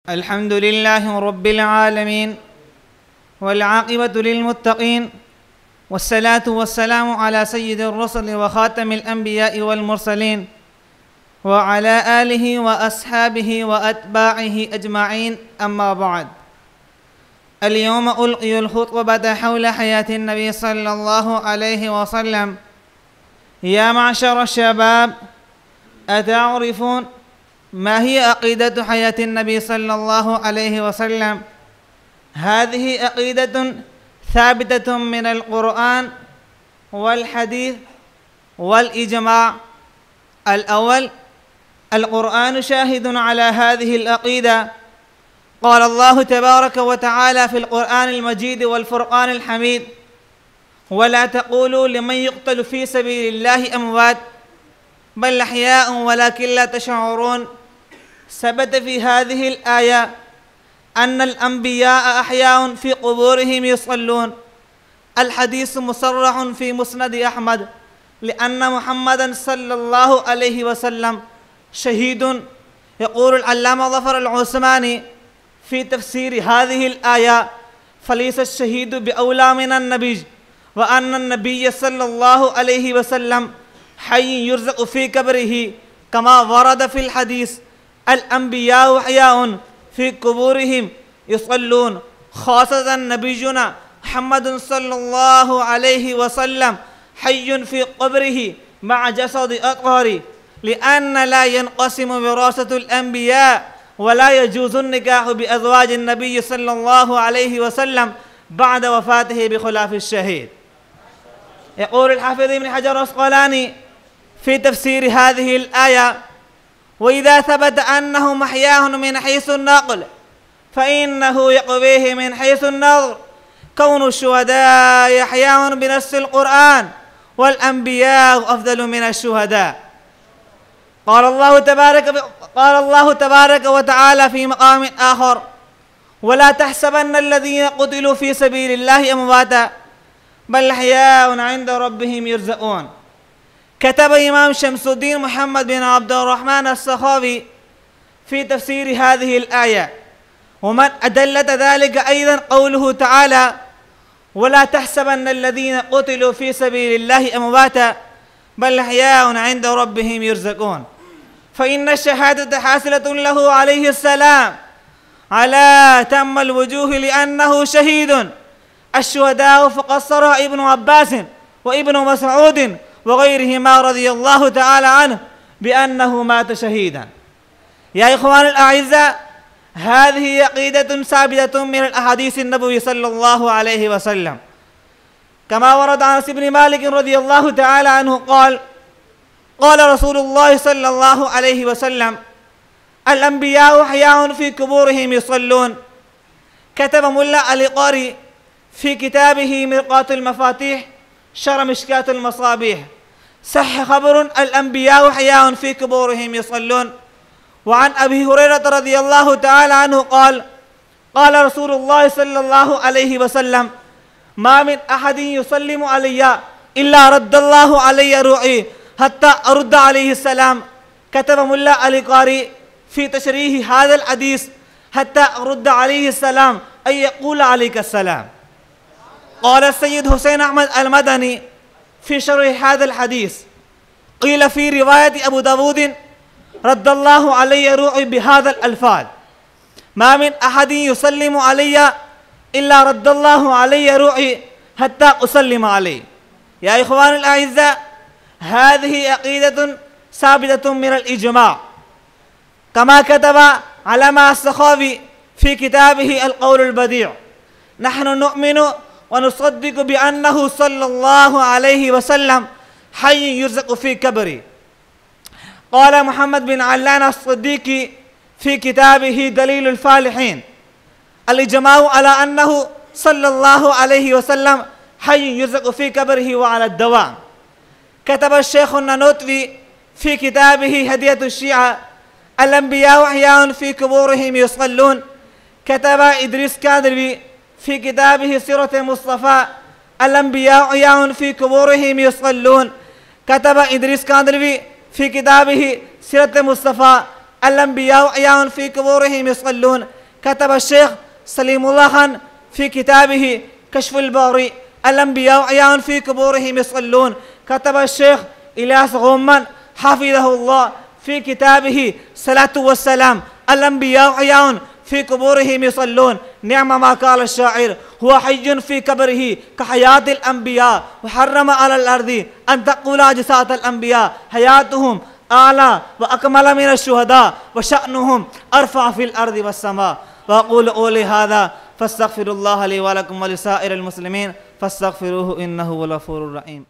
الحمد لله رب العالمين والعاقبة للمتقين والصلاة والسلام على سيد الرسل وخاتم الأنبياء والمرسلين وعلى آله وأصحابه وأتباعه أجمعين. أما بعد، اليوم ألقي الخطبة حول حياة النبي صلى الله عليه وسلم. يا معشر الشباب، أتعرفون ما هي عقيدة حياة النبي صلى الله عليه وسلم؟ هذه عقيدة ثابتة من القرآن والحديث والإجماع. الأول، القرآن شاهد على هذه العقيدة. قال الله تبارك وتعالى في القرآن المجيد والفرقان الحميد: ولا تقولوا لمن يقتل في سبيل الله أموات بل أحياء ولكن لا تشعرون. ثبت في هذه الآية أن الأنبياء أحياء في قبورهم يصلون. الحديث مصرح في مسند أحمد لأن محمدا صلى الله عليه وسلم شهيد. يقول العلامة ظفر العثماني في تفسير هذه الآية: فليس الشهيد بأولى من النبي، وأن النبي صلى الله عليه وسلم حي يرزق في قبره كما ورد في الحديث: الأنبياء أحياء في قبورهم يصلون. خاصة نبينا محمد صلى الله عليه وسلم حي في قبره مع جسد أطهر، لأن لا ينقسم وراثة الأنبياء ولا يجوز النكاح بأزواج النبي صلى الله عليه وسلم بعد وفاته بخلاف الشهيد. يقول الحافظ ابن حجر العسقلاني في تفسير هذه الآية: وإذا ثبت أنه محياه من حيث النقل فإنه يقويه من حيث النظر، كون الشهداء يحياون بنص القرآن والأنبياء أفضل من الشهداء. قال الله تبارك وتعالى في مقام آخر: ولا تحسبن الذين قتلوا في سبيل الله أمواتا بل أحياء عند ربهم يرزقون. كتب إمام شمس الدين محمد بن عبد الرحمن السخاوي في تفسير هذه الآية: ومن أدلة ذلك أيضا قوله تعالى: ولا تحسبن الذين قتلوا في سبيل الله أمواتا بل أحياء عند ربهم يرزقون. فإن الشهادة حاصلة له عليه السلام على تم الوجوه لأنه شهيد. الشهداء فقد صرح ابن عباس وابن مسعود وغيرهما رضي الله تعالى عنه بأنه مات شهيدا. يا إخوان الأعزاء، هذه عقيدة ثابتة من الأحاديث النبوي صلى الله عليه وسلم، كما ورد عن أنس بن مالك رضي الله تعالى عنه قال: قال رسول الله صلى الله عليه وسلم: الأنبياء أحياء في قبورهم يصلون. كتب ملا علي قاري في كتابه مرقاة المفاتيح شرح مشكاة المصابيح: صح خبر الأنبياء أحياء في قبورهم يصلون. وعن أبي هريرة رضي الله تعالى عنه قال: قال رسول الله صلى الله عليه وسلم: ما من أحد يسلم علي إلا رد الله علي روحي حتى أرد عليه السلام. كتب ملا علي قاري في تشريح هذا الحديث: حتى أرد عليه السلام أن يقول عليك السلام. قال السيد حسين أحمد المدني في شرح هذا الحديث: قيل في رواية أبو داود: رد الله علي روحي بهذا الألفاظ: ما من أحد يسلم علي إلا رد الله علي روحي حتى أسلم عليه. يا إخوان الأعزاء، هذه عقيدة ثابتة من الإجماع، كما كتب علامة السخاوي في كتابه القول البديع: نحن نؤمن ونصدق بأنه صلى الله عليه وسلم حي يرزق في قبره. قال محمد بن علان الصديقي في كتابه دليل الفالحين: الإجماع على أنه صلى الله عليه وسلم حي يرزق في قبره وعلى الدوام. كتب الشيخ النانوتوي في كتابه هدية الشيعة: الأنبياء أحياء في قبورهم يصلون. كتب إدريس كاندربي في كتابه سيرة المصطفى: الأنبياء أحياء في قبورهم يصلون. كتب إدريس كاندربي في كتابه سيرة المصطفى: الأنبياء أحياء في قبورهم يصلون. كتب الشيخ سليم الله خان في كتابه كشف الباري الأنبياء عيان في قبورهم يصلون. كتب الشيخ إلياس غومان حفظه الله في كتابه صلاة والسلام الأنبياء عيان في قبورهم يصلون. نعم ما قال الشاعر هو حي في قبره كحياة الأنبياء وحرم على الأرض أن تقول أجساد الأنبياء حياتهم أعلى وأكمل من الشهداء وشأنهم أرفع في الأرض والسماء. وأقول قولي هذا فاستغفر الله لي ولكم ولسائر المسلمين فاستغفروه إنه هو الغفور الرحيم.